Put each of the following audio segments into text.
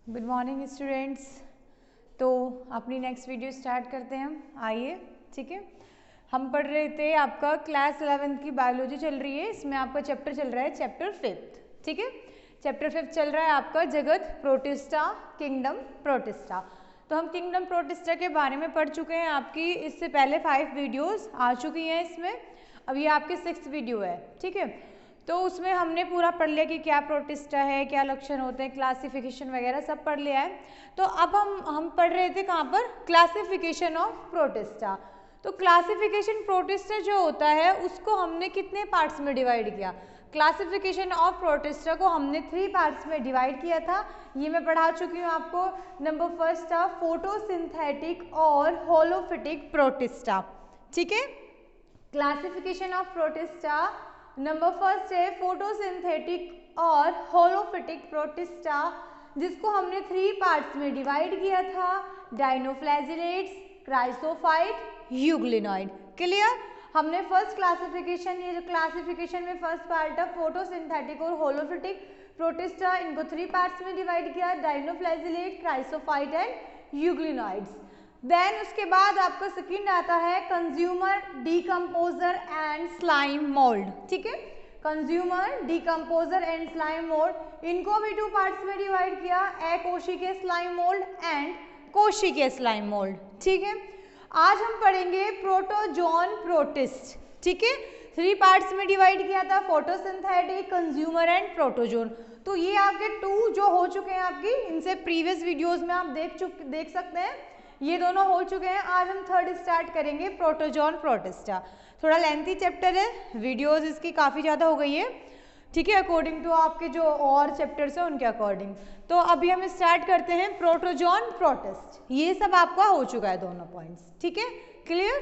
Good morning students. तो अपनी next video start करते हैं हम। आइए, ठीक है। हम पढ़ रहे थे, आपका क्लास 11th की बायोलॉजी चल रही है। इसमें आपका चैप्टर चल रहा है चैप्टर 5th, ठीक है। चैप्टर 5th चल रहा है आपका जगत प्रोटिस्टा, किंगडम प्रोटिस्टा। तो हम किंगडम प्रोटिस्टा के बारे में पढ़ चुके हैं। आपकी इससे पहले 5 वीडियोज़ आ चुकी हैं इसमें। अब ये आपकी 6th वीडियो है, ठीक है। तो उसमें हमने पूरा पढ़ लिया कि क्या प्रोटिस्टा है, क्या लक्षण होते हैं, क्लासिफिकेशन वगैरह सब पढ़ लिया है। तो अब हम पढ़ रहे थे कहाँ पर, क्लासिफिकेशन ऑफ प्रोटिस्टा। तो क्लासिफिकेशन प्रोटिस्टा जो होता है उसको हमने कितने पार्ट्स में डिवाइड किया। क्लासिफिकेशन ऑफ प्रोटिस्टा को हमने 3 पार्ट्स में डिवाइड किया था। ये मैं पढ़ा चुकी हूँ आपको। नंबर फर्स्ट था फोटोसिंथेटिक और होलोफिटिक प्रोटिस्टा, ठीक है। Classification of protista number first है फोटोसिंथेटिक और होलोफिटिक प्रोटिस्टा, जिसको हमने 3 पार्ट्स में डिवाइड किया था। Dinoflagellates, chrysophyte, euglenoid. क्लियर। हमने फर्स्ट क्लासिफिकेशन, ये जो क्लासिफिकेशन में फर्स्ट पार्ट है फोटोसिंथेटिक और होलोफिटिक प्रोटिस्टा, इनको 3 पार्ट्स में डिवाइड किया। Dinoflagellate, chrysophyte and euglenoids. Then उसके बाद आपका सेकंड आता है consumer, decomposer and slime mould, ठीक है। Consumer, decomposer and slime mould, इनको भी 2 पार्ट्स में डिवाइड किया। अकोशिकीय स्लाइम मोल्ड एंड कोशिकीय स्लाइम मोल्ड, ठीक है। आज हम पढ़ेंगे प्रोटोजोन प्रोटिस्ट, ठीक है। 3 पार्ट्स में डिवाइड किया था, फोटोसिंथेटिक, कंज्यूमर एंड प्रोटोजोन। तो ये आपके 2 जो हो चुके हैं आपकी, इनसे प्रीवियस वीडियोस में आप देख सकते हैं, ये दोनों हो चुके हैं। आज हम थर्ड स्टार्ट करेंगे, प्रोटोजोन प्रोटिस्टा। थोड़ा लेंथी चैप्टर है, वीडियोस इसकी काफ़ी ज़्यादा हो गई है, ठीक है, अकॉर्डिंग टू आपके जो और चैप्टर्स हैं उनके अकॉर्डिंग। तो अभी हम स्टार्ट करते हैं प्रोटोजोन प्रोटिस्ट। ये सब आपका हो चुका है दोनों पॉइंट्स, ठीक है, क्लियर।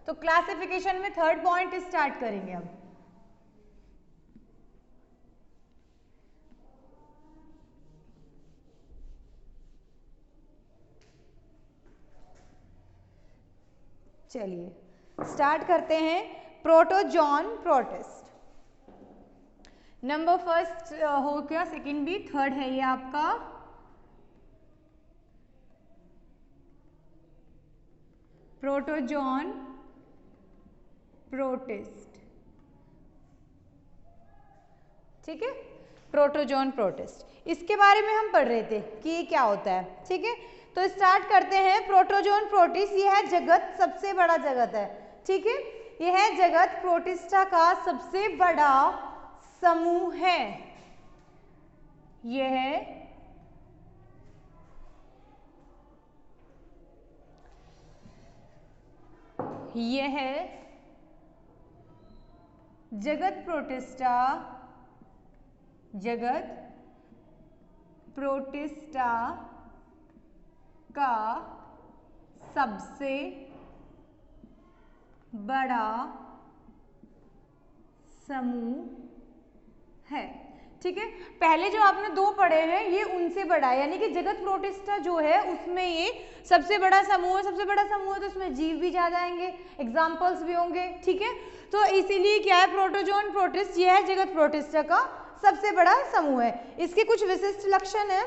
तो क्लासिफिकेशन में थर्ड पॉइंट स्टार्ट करेंगे हम। चलिए स्टार्ट करते हैं प्रोटोजोन प्रोटिस्ट। नंबर फर्स्ट हो गया, सेकंड भी, थर्ड है ये आपका प्रोटोजोन प्रोटिस्ट, ठीक है। प्रोटोजोन प्रोटिस्ट, इसके बारे में हम पढ़ रहे थे कि ये क्या होता है, ठीक है। तो स्टार्ट करते हैं। प्रोटोजोन प्रोटिस्ट, ये है जगत, सबसे बड़ा जगत है, ठीक है। यह है जगत प्रोटिस्टा का सबसे बड़ा समूह है। यह जगत प्रोटिस्टा, जगत प्रोटिस्टा का सबसे बड़ा समूह है, ठीक है। पहले जो आपने 2 पढ़े हैं ये उनसे बड़ा है, यानी कि जगत प्रोटिस्टा जो है उसमें ये सबसे बड़ा समूह है। सबसे बड़ा समूह है तो उसमें जीव भी ज्यादा आएंगे, एग्जाम्पल्स भी होंगे, ठीक है। तो इसीलिए क्या है, प्रोटोजोन प्रोटिस्ट ये है जगत प्रोटिस्टा का सबसे बड़ा समूह है। इसके कुछ विशिष्ट लक्षण है।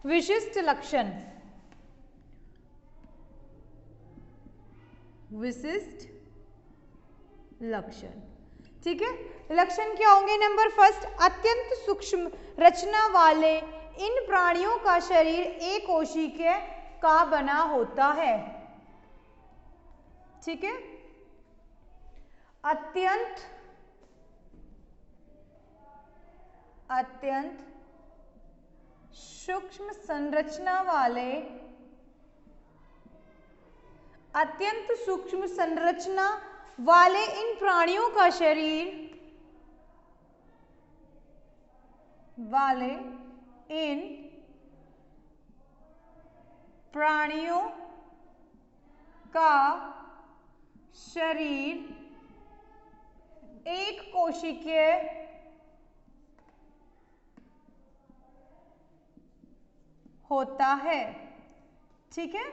विशिष्ट लक्षण, विशिष्ट लक्षण, ठीक है। लक्षण क्या होंगे। नंबर फर्स्ट, अत्यंत सूक्ष्म रचना वाले इन प्राणियों का शरीर एक कोशिकीय का बना होता है, ठीक है। अत्यंत सूक्ष्म संरचना वाले, अत्यंत सूक्ष्म संरचना वाले इन प्राणियों का शरीर, वाले इन प्राणियों का शरीर एक कोशिकीय होता है, ठीक है।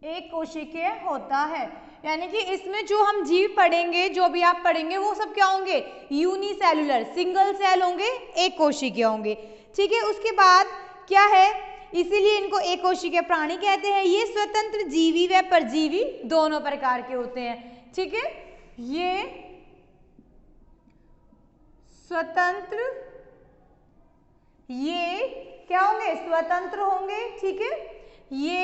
एक कोशिकीय होता है, यानी कि इसमें जो हम जीव पढ़ेंगे, जो भी आप पढ़ेंगे वो सब क्या होंगे, यूनिसेलुलर, सिंगल सेल होंगे, एक कोशिकीय होंगे, ठीक है। उसके बाद क्या है, इसीलिए इनको एकोशिकीय प्राणी कहते हैं। ये स्वतंत्र जीवी व परजीवी दोनों प्रकार के होते हैं। ठीक है, ये स्वतंत्र, ये क्या होंगे, स्वतंत्र होंगे। ठीक है, ये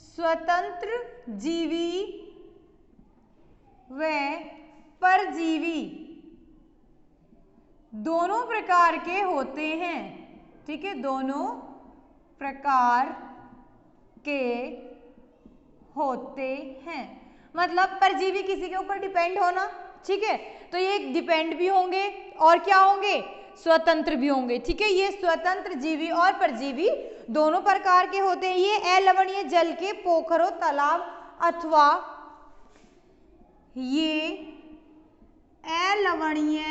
स्वतंत्र जीवी व परजीवी दोनों प्रकार के होते हैं। ठीक है, दोनों प्रकार के होते हैं, मतलब परजीवी किसी के ऊपर डिपेंड होना। ठीक है, तो ये डिपेंड भी होंगे और क्या होंगे, स्वतंत्र भी होंगे। ठीक है, ये स्वतंत्र जीवी और परजीवी दोनों प्रकार के होते हैं। ये अलवणीय जल के पोखरों, तालाब अथवा ये अलवणीय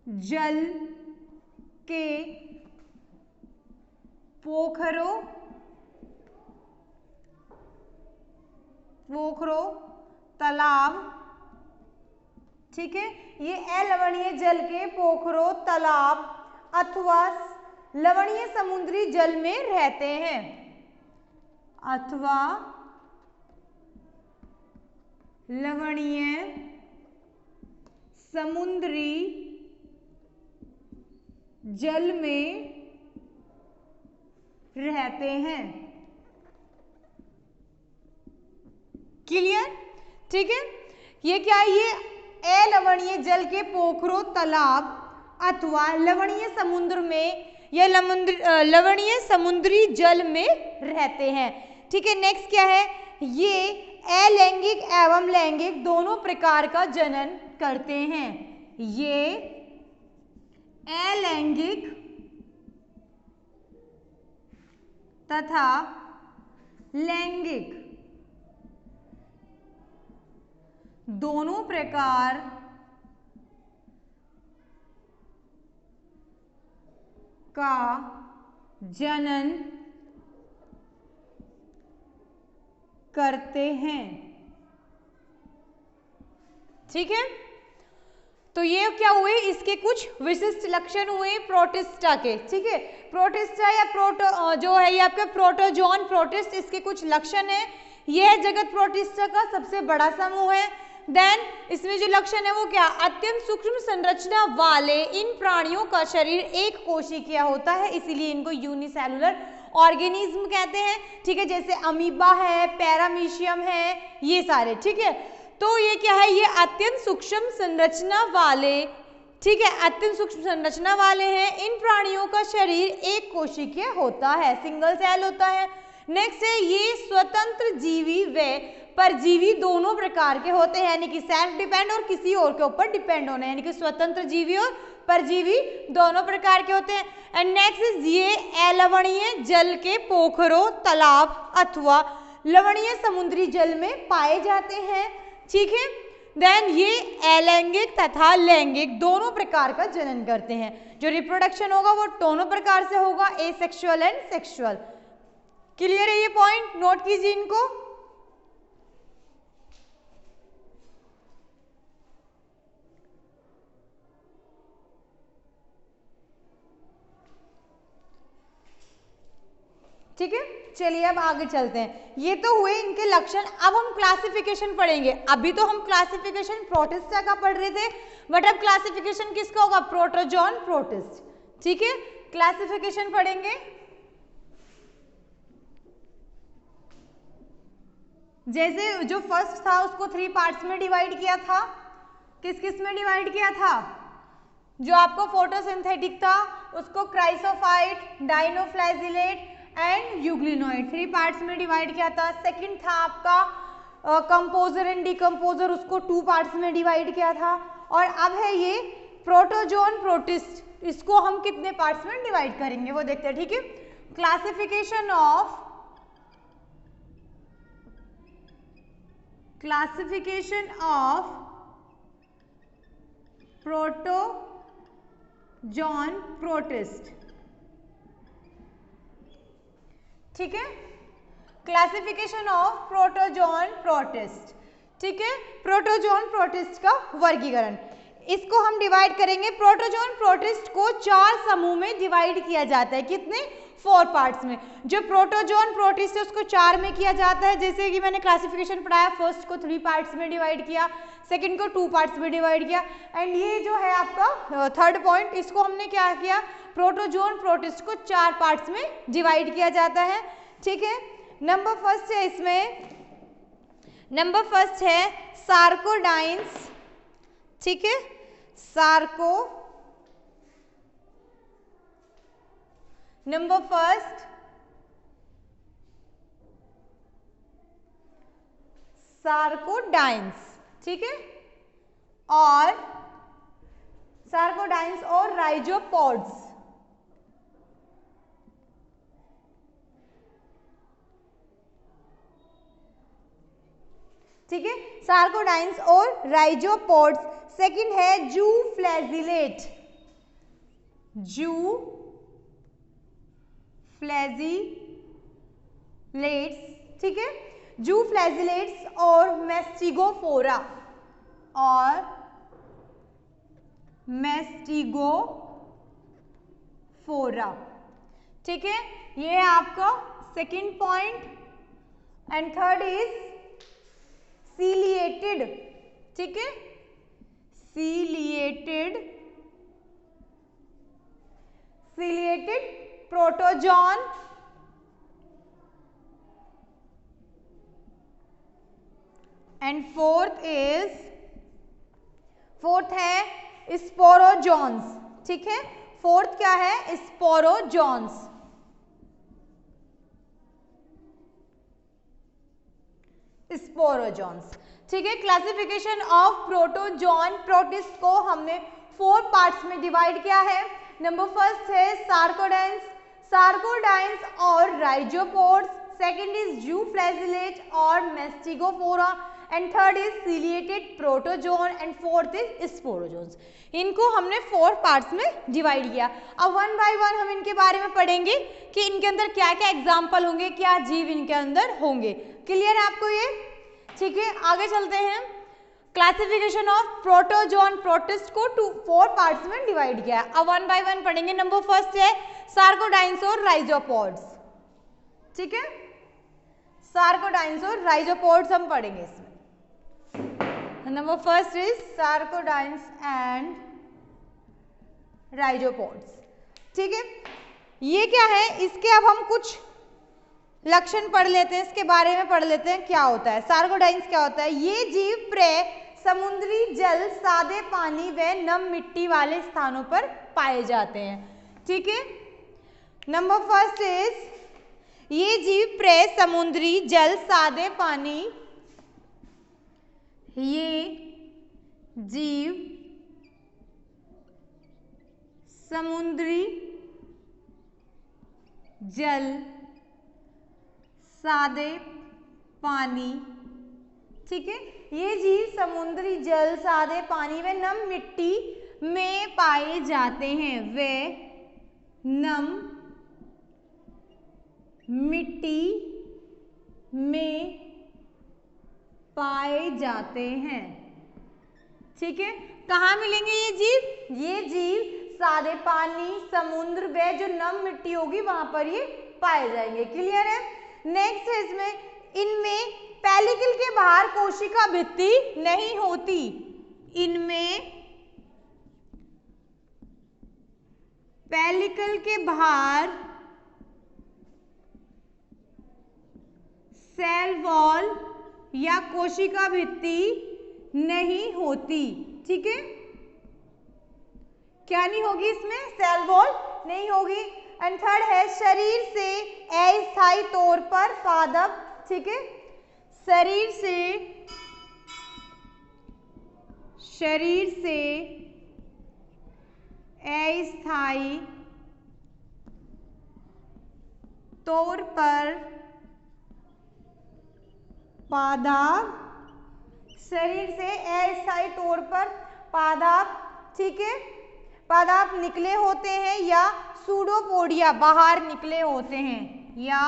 जल के पोखरों, तालाब, ठीक है, ये अलवणीय जल के पोखरों, तालाब अथवा लवणीय समुद्री जल में रहते हैं, अथवा लवणीय समुद्री जल में रहते हैं। क्लियर? ठीक है, ये क्या है, ये अलवणीय जल के पोखरों, तालाब अथवा लवणीय समुद्र में या लवणीय समुद्री जल में रहते हैं। ठीक है, नेक्स्ट क्या है, ये अलैंगिक एवं लैंगिक दोनों प्रकार का जनन करते हैं। ये अलैंगिक तथा लैंगिक दोनों प्रकार का जनन करते हैं। ठीक है, तो ये क्या हुए, इसके कुछ विशिष्ट लक्षण हुए प्रोटिस्टा के। ठीक है, प्रोटिस्टा या प्रोटो जो है ये आपका प्रोटोजोन प्रोटिस्ट, इसके कुछ लक्षण है। यह जगत प्रोटिस्टा का सबसे बड़ा समूह है। देन इसमें जो लक्षण है वो क्या, अत्यंत सूक्ष्म संरचना वाले इन प्राणियों का शरीर एक कोशिकीय होता है, इसीलिए इनको यूनिसेलुलर ऑर्गेनिज्म कहते हैं। ठीक है, जैसे अमीबा है, पैरामीशियम है, ये सारे। ठीक है, तो ये क्या है, ये अत्यंत सूक्ष्म संरचना वाले, ठीक है, अत्यंत सूक्ष्म संरचना वाले हैं। इन प्राणियों का शरीर एक कोशिकीय होता है, सिंगल सेल होता है। नेक्स्ट है, ये स्वतंत्र जीवी व परजीवी दोनों प्रकार के होते हैं, यानी कि सेल्फ डिपेंड और किसी और के ऊपर डिपेंड होना, यानी कि स्वतंत्र जीवी और परजीवी दोनों प्रकार के होते हैं। एंड नेक्स्ट इज, ये अलवणीय जल के पोखरों, तालाब अथवा लवणीय समुद्री जल में पाए जाते हैं। ठीक है, देन ये अलैंगिक तथा लैंगिक दोनों प्रकार का जनन करते हैं। जो रिप्रोडक्शन होगा वो दोनों प्रकार से होगा, एसेक्सुअल एंड सेक्सुअल। क्लियर है ये पॉइंट, नोट कीजिए इनको। ठीक है, चलिए अब आगे चलते हैं। ये तो हुए इनके लक्षण, अब हम क्लासिफिकेशन पढ़ेंगे। अभी तो हम क्लासिफिकेशन प्रोटिस्टा का पढ़ रहे थे, बट अब क्लासिफिकेशन किसका होगा, प्रोटोजोन प्रोटिस्ट। ठीक है, क्लासिफिकेशन पढ़ेंगे। जैसे जो फर्स्ट था उसको 3 पार्ट्स में डिवाइड किया था। किस किस में डिवाइड किया था, जो आपको फोटोसिंथेटिक था उसको क्राइसोफाइट, डाइनोफ्लैजिलेट एंड यूग्लिनोइड 3 पार्ट्स में डिवाइड किया था। सेकंड था आपका कंपोजर एंड डिकम्पोजर, उसको 2 पार्ट्स में डिवाइड किया था। और अब है ये प्रोटोजोन प्रोटिस्ट, इसको हम कितने पार्ट्स में डिवाइड करेंगे वो देखते हैं। ठीक है, क्लासिफिकेशन ऑफ प्रोटोजोन प्रोटिस्ट। ठीक है, क्लासिफिकेशन ऑफ प्रोटोजोन प्रोटिस्ट। ठीक है, प्रोटोजोन प्रोटिस्ट का वर्गीकरण। इसको हम डिवाइड करेंगे, प्रोटोजोन प्रोटिस्ट को 4 समूह में डिवाइड किया जाता है। कितने? 4 पार्ट्स में। जो प्रोटोजोन प्रोटिस्ट है उसको 4 में किया जाता है, जैसे कि मैंने क्लासिफिकेशन पढ़ाया, फर्स्ट को 3 पार्ट्स में डिवाइड किया, सेकंड को 2 पार्ट्स में डिवाइड किया, एंड ये जो है आपका थर्ड पॉइंट, इसको हमने क्या किया, प्रोटोजोन प्रोटिस्ट को 4 पार्ट्स में डिवाइड किया जाता है। ठीक है, नंबर फर्स्ट है इसमें, नंबर फर्स्ट है सार्कोडाइंस। ठीक है, नंबर फर्स्ट सार्कोडाइंस। ठीक है, और सार्कोडाइंस और राइजोपोड्स। ठीक है, सार्कोडाइंस और राइजोपोड्स। सेकंड है जू फ्लैजिलेट, ठीक है, जू फ्लैजिलेट्स और मेस्टिगोफोरा, ठीक है, ये है आपका second point. And third is ciliated. ठीक है, सीलिएटेड प्रोटोजोन एंड फोर्थ है स्पोरोजोन्स। ठीक है, फोर्थ क्या है? स्पोरोजोन्स। ठीक है, क्लासिफिकेशन ऑफ प्रोटोजोन प्रोटिस्ट को हमने 4 पार्ट्स में डिवाइड किया है। नंबर फर्स्ट है सार्कोडाइंस और rhizopods, second is zooflagellate और mastigophora, and third is ciliated protozoan, and fourth is sporozoans. इनको हमने 4 पार्ट्स में डिवाइड किया। अब 1 बाय 1 हम इनके बारे में पढ़ेंगे कि इनके अंदर क्या क्या एग्जाम्पल होंगे, क्या जीव इनके अंदर होंगे। क्लियर है आपको ये? ठीक है, आगे चलते हैं। क्लासिफिकेशन ऑफ प्रोटोजोन प्रोटिस्ट को 4 पार्ट्स में डिवाइड किया है। अब 1 बाय 1 पढ़ेंगे। नंबर फर्स्ट है सार्कोडाइंस और राइजोपोड्स। ठीक है, सार्कोडाइंस और राइजोपोड्स हम पढ़ेंगे इसमें। Number first is sarcodines and rhizopods. ठीक है, ये क्या है, इसके अब हम कुछ लक्षण पढ़ लेते हैं, इसके बारे में पढ़ लेते हैं क्या होता है। सार्कोडाइंस क्या होता है? ये जीव प्राय समुद्री जल, सादे पानी व नम मिट्टी वाले स्थानों पर पाए जाते हैं। ठीक है, नंबर फर्स्ट इज ये जीव प्राय समुद्री जल, सादे पानी, ये जीव समुद्री जल, सादे पानी, ठीक है, ये जीव समुद्री जल, सादे पानी व नम मिट्टी में पाए जाते हैं। वे नम मिट्टी में पाए जाते हैं। ठीक है, कहाँ मिलेंगे ये जीव? ये जीव सादे पानी, समुद्र व जो नम मिट्टी होगी वहां पर ये पाए जाएंगे। क्लियर है? नेक्स्ट है इसमें, इनमें पेलिकल के बाहर कोशिका भित्ति नहीं होती। इनमें पेलिकल के बाहर सेल वॉल या कोशिका भित्ति नहीं होती। ठीक है, क्या नहीं होगी इसमें? सेल वॉल नहीं होगी। एंड थर्ड है शरीर से अस्थायी तौर पर पादप। ठीक है, शरीर से अस्थायी तौर पर पादप, शरीर से अस्थायी तौर पर पादप, ठीक है, पादप निकले होते हैं या सूडोपोडिया बाहर निकले होते हैं, या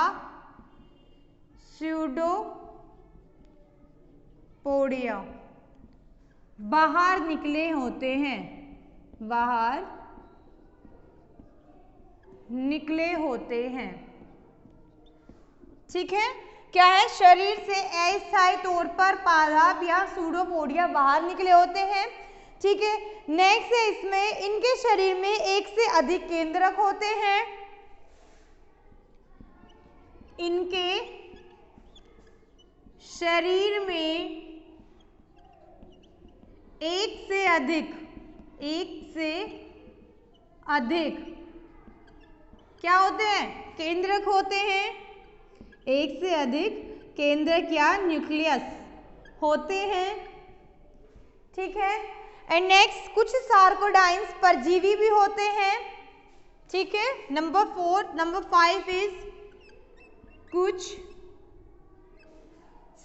सूडोपोडिया बाहर निकले होते हैं, बाहर निकले होते हैं। ठीक है, क्या है, शरीर से अस्थायी तौर पर पादप या सूडोपोडिया बाहर निकले होते हैं। ठीक है, नेक्स्ट है इसमें, इनके शरीर में एक से अधिक केंद्रक होते हैं। इनके शरीर में एक से अधिक क्या होते हैं, केंद्रक होते हैं। एक से अधिक केंद्रक या न्यूक्लियस होते हैं। ठीक है, एंड नेक्स्ट कुछ सार्कोडाइन्स परजीवी भी होते हैं। ठीक है, नंबर 5 इज कुछ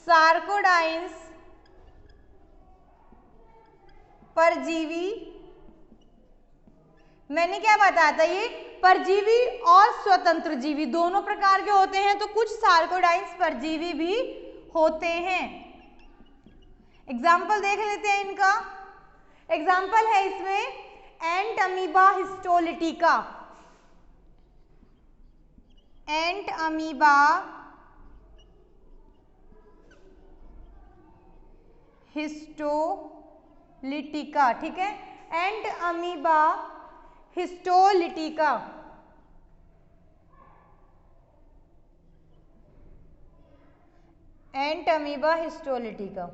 सार्कोडाइन्स परजीवी। मैंने क्या बताया था, ये परजीवी और स्वतंत्र जीवी दोनों प्रकार के होते हैं, तो कुछ सार्कोडाइन्स परजीवी भी होते हैं। एग्जाम्पल देख लेते हैं इनका। एग्जाम्पल है इसमें एंट अमीबा हिस्टोलिटिका, एंट अमीबा हिस्टोलिटिका। ठीक है, एंट अमीबा हिस्टोलिटिका, एंट अमीबा हिस्टोलिटिका,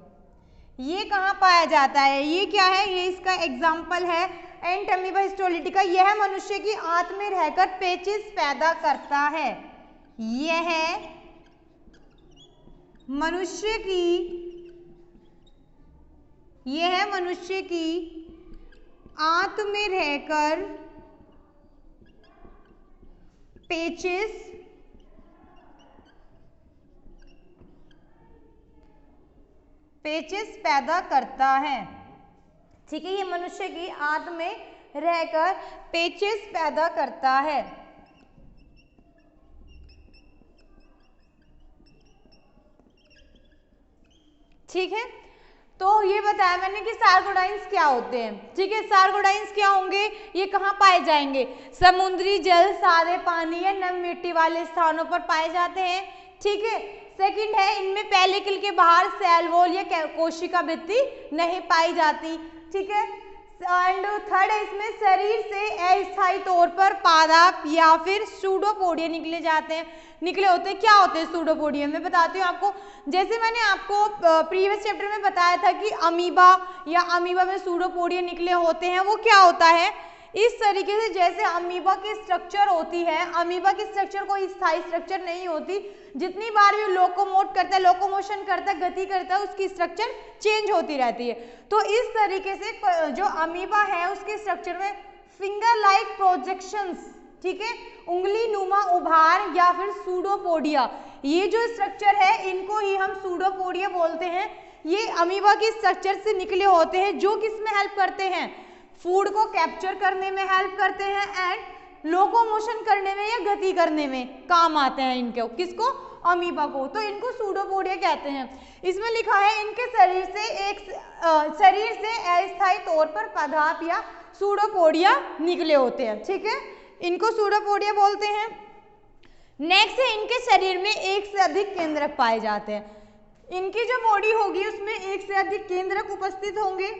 ये कहाँ पाया जाता है, ये क्या है, ये इसका एग्जाम्पल है एंट अमीबा हिस्टोलिटिका। यह मनुष्य की आंत में रहकर पेचिस पैदा करता है। यह मनुष्य की आंत में रहकर पेचिस पैदा करता है। ठीक है, ये मनुष्य की आंत में रहकर पेचिस पैदा करता है। ठीक है, तो ये बताया मैंने कि सार्कोडाइन्स क्या होते हैं। ठीक है, सार्कोडाइन्स क्या होंगे, ये कहाँ पाए जाएंगे, समुद्री जल, सादे पानी या नम मिट्टी वाले स्थानों पर पाए जाते हैं। ठीक है, सेकंड है, इनमें पेलिकल के बाहर सेल वॉल या कोशिका भित्ति नहीं पाई जाती। ठीक है, एंड थर्ड है, इसमें शरीर से अस्थायी तौर पर पादप या फिर सूडोपोडिया निकले होते हैं। क्या होते हैं सूडोपोडिया, मैं बताती हूँ आपको। जैसे मैंने आपको प्रीवियस चैप्टर में बताया था कि अमीबा में सूडोपोडिया निकले होते हैं, वो क्या होता है, इस तरीके से जैसे अमीबा की स्ट्रक्चर होती है, अमीबा की स्ट्रक्चर कोई स्थायी स्ट्रक्चर नहीं होती, जितनी बार भी लोकोमोशन करता है, गति करता है, उसकी स्ट्रक्चर चेंज होती रहती है। तो इस तरीके से जो अमीबा है उसके स्ट्रक्चर में फिंगर लाइक प्रोजेक्शंस, ठीक है, उंगली नुमा उभार या फिर सूडोपोडिया, ये जो स्ट्रक्चर है इनको ही हम सूडोपोडिया बोलते हैं। ये अमीबा की स्ट्रक्चर से निकले होते हैं, जो किसमें हेल्प करते हैं, फूड को कैप्चर करने में हेल्प करते हैं एंड लोकोमोशन करने में या गति करने में काम आते हैं इनके, किसको, अमीबा को। तो इनको सूडोपोडिया कहते हैं। इसमें लिखा है इनके शरीर से अस्थायी तौर पर पादप या सूडोपोडिया निकले होते हैं। ठीक है, इनको सूडोपोडिया बोलते हैं। नेक्स्ट है, इनके शरीर में एक से अधिक केंद्रक पाए जाते हैं। इनकी जो बॉडी होगी उसमें एक से अधिक केंद्रक उपस्थित होंगे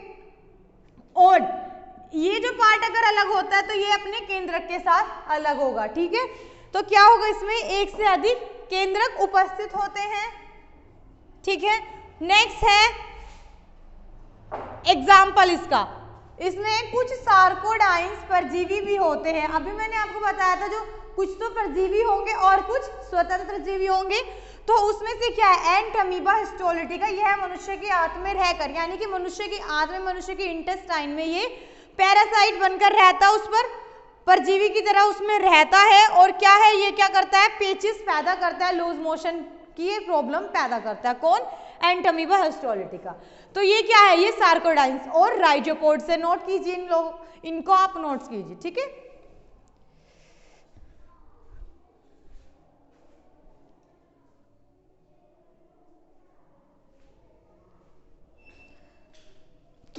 और ये जो पार्ट अगर अलग होता है तो ये अपने केंद्रक के साथ अलग होगा। ठीक है, तो क्या होगा, इसमें एक से अधिक केंद्रक उपस्थित होते हैं। ठीक है, नेक्स्ट है एग्जाम्पल इसका, इसमें कुछ सार्कोडाइन्स परजीवी भी होते हैं। अभी मैंने आपको बताया था जो कुछ तो परजीवी होंगे और कुछ स्वतंत्र जीवी होंगे, तो उसमें से क्या है, एंट अमीबा हिस्टोलिटिका, यह मनुष्य की आंत में रहकर, यानी कि मनुष्य की आंत में, मनुष्य के इंटेस्टाइन में ये पैरासाइट बनकर रहता है, उस पर परजीवी की तरह उसमें रहता है। और क्या है, ये क्या करता है, पेचिस पैदा करता है, लूज मोशन की ये प्रॉब्लम पैदा करता है। कौन, एंट अमीबा हिस्टोलिटिका। तो ये क्या है, ये सार्कोडाइन्स और राइजोपोड से नोट कीजिए, इनको आप नोट्स कीजिए। ठीक है,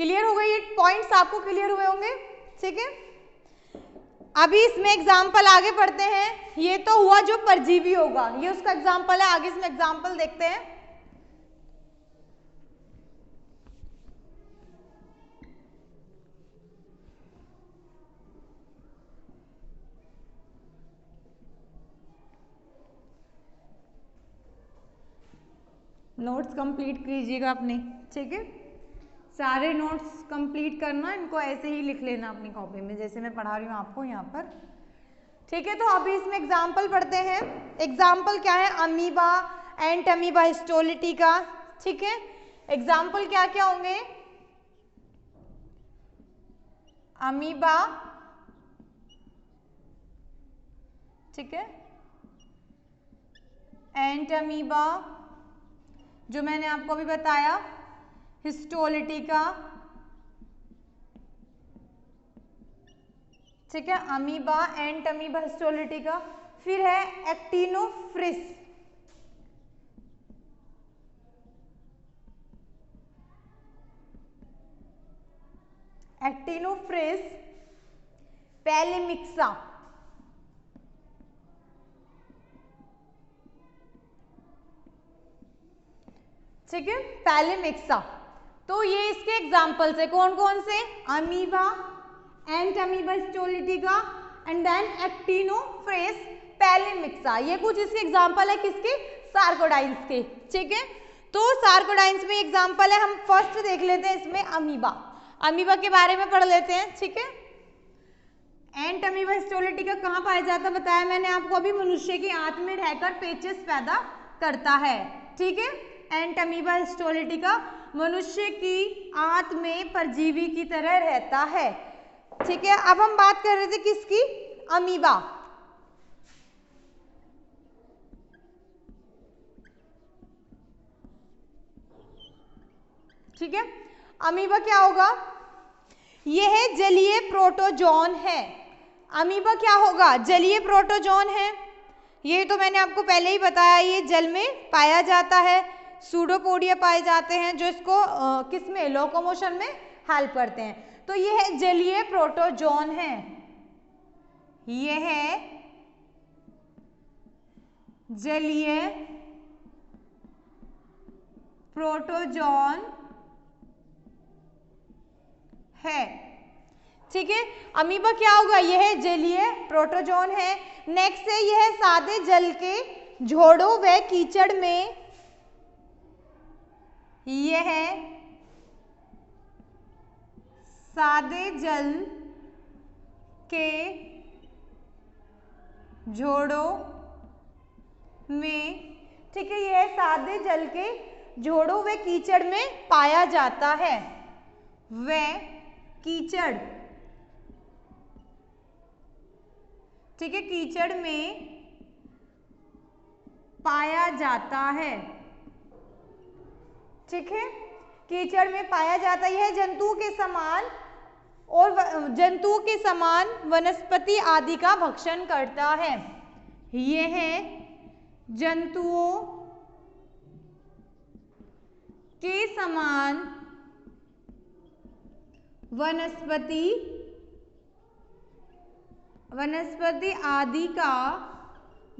क्लियर हो गई? ये पॉइंट्स आपको क्लियर हुए होंगे, ठीक है। अभी इसमें एग्जाम्पल आगे पढ़ते हैं। ये तो हुआ जो परजीवी होगा, ये उसका एग्जाम्पल है। आगे इसमें एग्जाम्पल देखते हैं। नोट्स कंप्लीट कीजिएगा अपने, ठीक है। सारे नोट्स कंप्लीट करना, इनको ऐसे ही लिख लेना अपनी कॉपी में जैसे मैं पढ़ा रही हूँ आपको यहाँ पर, ठीक है। तो अभी इसमें एग्जाम्पल पढ़ते हैं। एग्जाम्पल क्या है? अमीबा एंड अमीबा हिस्टोलिटिका, ठीक है। एग्जाम्पल क्या क्या होंगे? अमीबा, ठीक है, एंड अमीबा जो मैंने आपको अभी बताया, हिस्टोलिटिका, ठीक है, अमीबा एंड अमीबा हिस्टोलिटिका। फिर है एक्टिनोफ्रिस, एक्टिनोफ्रिस पैलिमिक्सा, ठीक है, पैलिमिक्सा। तो ये इसके एग्जाम्पल्स है, कौन कौन से? Amoeba and amoeba histolytica and then actinophrys pelomyxa. ये कुछ इसके एग्जाम्पल है किसके? सार्कोडाइंस के, ठीक है। तो सार्कोडाइंस में एग्जाम्पल है, हम फर्स्ट देख लेते हैं इसमें अमीबा। अमीबा के बारे में पढ़ लेते हैं, ठीक है। एंट अमीबा हिस्टोलिटिका कहाँ पाया जाता है? बताया मैंने आपको अभी, मनुष्य की आंत में रहकर पेचिस पैदा करता है, ठीक है। एंट अमीबा हिस्टोलिटिका मनुष्य की आंत में परजीवी की तरह रहता है, ठीक है। अब हम बात कर रहे थे किसकी? अमीबा। ठीक है, अमीबा क्या होगा? यह जलीय प्रोटोजोन है। अमीबा क्या होगा? जलीय प्रोटोजोन है। ये तो मैंने आपको पहले ही बताया, ये जल में पाया जाता है। सूडोपोडिया पाए जाते हैं जो इसको किसमें? लोकोमोशन में हेल्प करते हैं। तो यह जलीय प्रोटोजोन है, यह जलीय प्रोटोजोन है, ठीक है। अमीबा क्या होगा? यह जलीय प्रोटोजोन है। नेक्स्ट है, यह सादे जल के झोड़ों व कीचड़ में, यह सादे जल के झोड़ों में, ठीक है, यह सादे जल के झोड़ों व कीचड़ में पाया जाता है। व कीचड़, ठीक है, कीचड़ में पाया जाता है, ठीक है, कीचड़ में पाया जाता है। यह जंतुओं के समान और जंतुओं के समान वनस्पति आदि का भक्षण करता है। यह जंतुओं के समान वनस्पति आदि का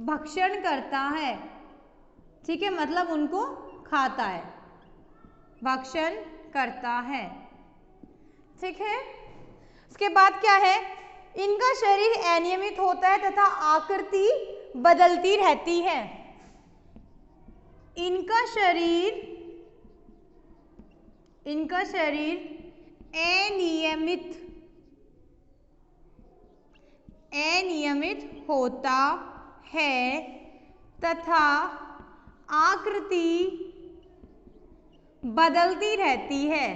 भक्षण करता है, ठीक है, मतलब उनको खाता है, भक्षण करता है, ठीक है। उसके बाद क्या है? इनका शरीर अनियमित होता है तथा आकृति बदलती रहती है। इनका शरीर अनियमित होता है तथा आकृति बदलती रहती है,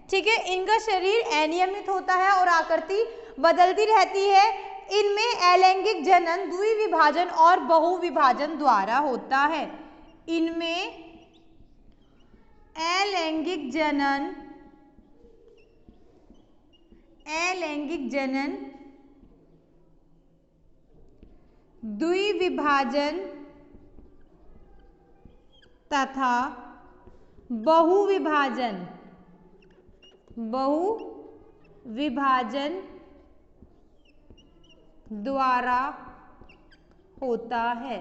ठीक है। इनका शरीर अनियमित होता है और आकृति बदलती रहती है। इनमें अलैंगिक जनन द्विविभाजन और बहुविभाजन द्वारा होता है। इनमें अलैंगिक जनन द्विविभाजन तथा बहुविभाजन द्वारा होता है।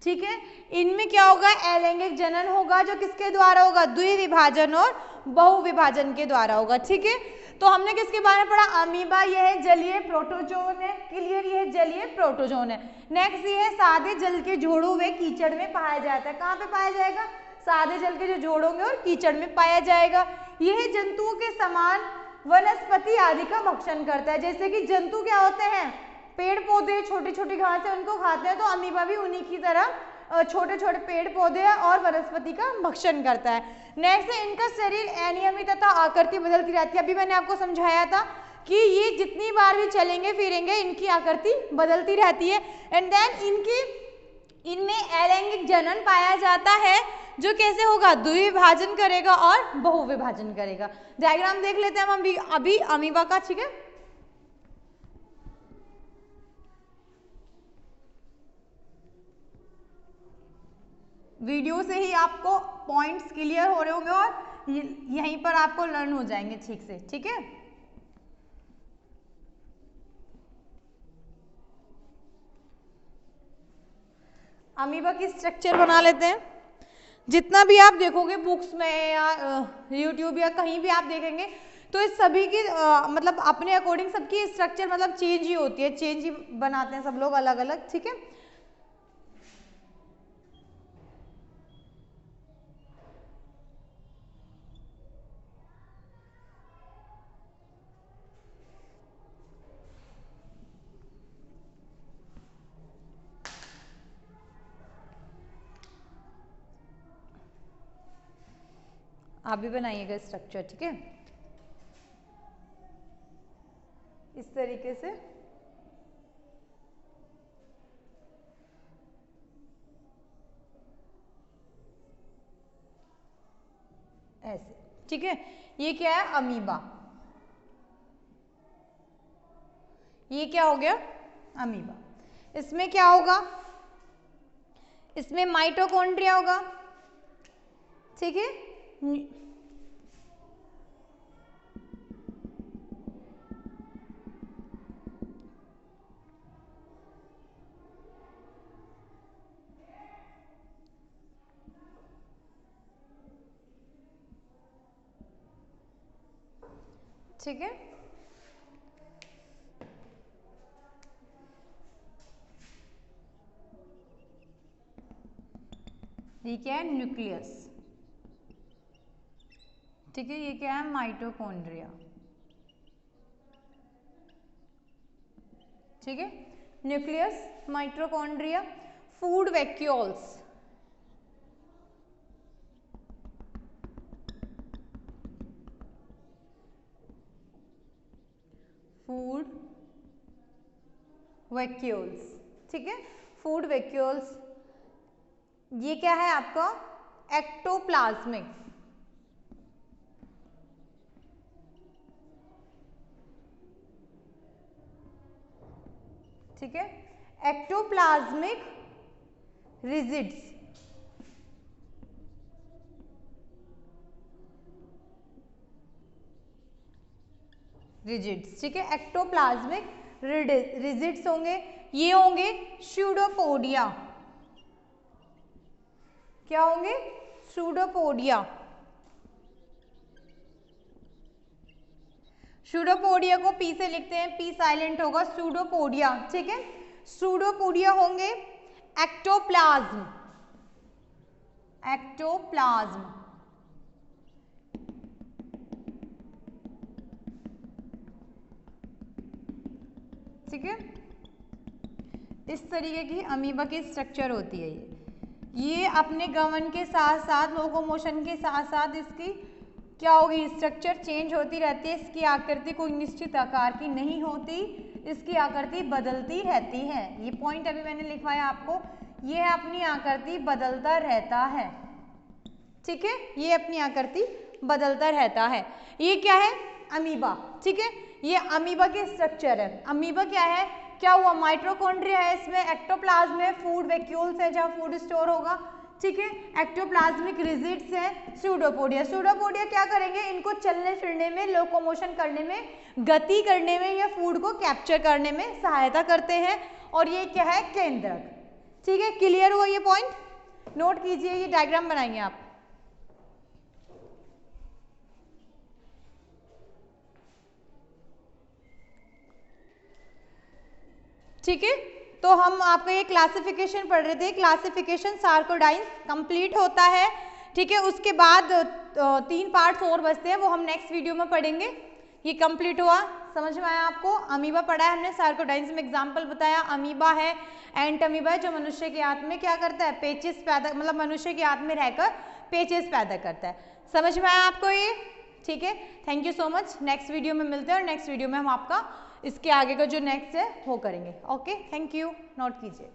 ठीक है, इनमें क्या होगा, अलैंगिक जनन होगा जो किसके द्वारा होगा, द्विविभाजन और बहुविभाजन के द्वारा होगा। ठीक है, तो हमने किसके बारे में पढ़ा, अमीबा, यह है जलीय प्रोटोजोन है, क्लियर, यह है जलीय प्रोटोजोन है। नेक्स्ट ये है सादे जल के जोड़ों वे कीचड़ में पाया जाता है। कहाँ पे पाया जाएगा, सादे जल के जो जोड़ होंगे और कीचड़ में पाया जाएगा। यह जंतुओं के समान वनस्पति आदि का भक्षण करता है। जैसे कि जंतु क्या होते हैं, पेड़ पौधे, छोटी छोटी घास है उनको खाते हैं, तो अमीबा भी उन्हीं की तरह छोटे छोटे पेड़ पौधे और वनस्पति का भक्षण करता है। नेक्स्ट है इनका शरीर अनियमित तथा आकृति बदलती रहती है। अभी मैंने आपको समझाया था कि ये जितनी बार भी चलेंगे फिरेंगे इनकी आकृति बदलती रहती है। एंड देन इनमें अलैंगिक जनन पाया जाता है जो कैसे होगा, द्विविभाजन करेगा और बहुविभाजन करेगा। डायग्राम देख लेते हैं हम अभी अमीबा का। ठीक है, वीडियो से ही आपको पॉइंट्स क्लियर हो रहे होंगे और यहीं पर आपको लर्न हो जाएंगे ठीक से। ठीक है, अमीबा की स्ट्रक्चर बना लेते हैं। जितना भी आप देखोगे बुक्स में या यूट्यूब या कहीं भी आप देखेंगे तो इस सभी की मतलब अपने अकॉर्डिंग सबकी स्ट्रक्चर मतलब चेंज ही होती है, चेंज ही बनाते हैं सब लोग अलग अलग। ठीक है, आप भी बनाइएगा स्ट्रक्चर। ठीक है, इस तरीके से ऐसे। ठीक है, ये क्या है, अमीबा, ये क्या हो गया, अमीबा। इसमें क्या होगा, इसमें माइटोकॉन्ड्रिया होगा। ठीक है, ठीक है, ये क्या है, न्यूक्लियस। ठीक है, ये क्या है, माइटोकॉन्ड्रिया। ठीक है, nucleus, mitochondria, food vacuoles, food vacuoles. ठीक है, फूड वैक्यूल्स, ये क्या है आपका, एक्टोप्लाज्मिक। ठीक है, एक्टोप्लाज्मिक रिजिड्स। रिजिड्स, ठीक है, एक्टोप्लाज्मिक रिजिड्स होंगे। ये होंगे स्यूडोपोडिया। क्या होंगे, स्यूडोपोडिया। स्यूडोपोडिया को पी से लिखते हैं, पी साइलेंट होगा, स्यूडोपोडिया। ठीक है, स्यूडोपोडिया होंगे एक्टोप्लाज्म। एक्टोप्लाज्म, ठीक है, इस तरीके की अमीबा की स्ट्रक्चर होती है। ये अपने गमन के साथ साथ, लोकोमोशन के साथ साथ इसकी क्या होगी, स्ट्रक्चर चेंज होती रहती है। इसकी आकृति कोई निश्चित आकार की नहीं होती, इसकी आकृति बदलती रहती है। ये पॉइंट अभी मैंने लिखवाया आपको, ये अपनी आकृति बदलता रहता है। ठीक है, ये अपनी आकृति बदलता रहता है। ये क्या है, अमीबा। ठीक है, ये अमीबा के स्ट्रक्चर है। अमीबा क्या है, क्या हुआ, माइटोकॉन्ड्रिया है, इसमें एक्टोप्लाज्म है, फूड वैक्यूल्स है जहाँ फूड स्टोर होगा, ठीक है। एक्टोप्लाज्मिक रिजिड्स है स्यूडोपोडिया। स्यूडोपोडिया क्या करेंगे, इनको चलने फिरने में, लोकोमोशन करने में, गति करने में या फूड को कैप्चर करने में सहायता करते हैं। और ये क्या है, केंद्रक। ठीक है, क्लियर हुआ ये पॉइंट, नोट कीजिए, ये डायग्राम बनाइए आप। ठीक है, तो हम आपका ये क्लासिफिकेशन पढ़ रहे थे, क्लासिफिकेशन सार्कोडाइंस कंप्लीट होता है। ठीक है, उसके बाद 3 पार्ट्स और बचते हैं, वो हम नेक्स्ट वीडियो में पढ़ेंगे। ये कंप्लीट हुआ, समझ में आया आपको। अमीबा पढ़ा है हमने, सार्कोडाइंस में एग्जांपल बताया। अमीबा है, एंट अमीबा है, जो मनुष्य के आंत में क्या करता है, पेचेस पैदा, मतलब मनुष्य के आंत में रहकर पेचेस पैदा करता है। समझ में आया आपको ये? ठीक है, thank you so much. Next video में मिलते हैं और नेक्स्ट वीडियो में हम आपका इसके आगे का जो नेक्स्ट है वो करेंगे। ओके, थैंक यू, नोट कीजिए।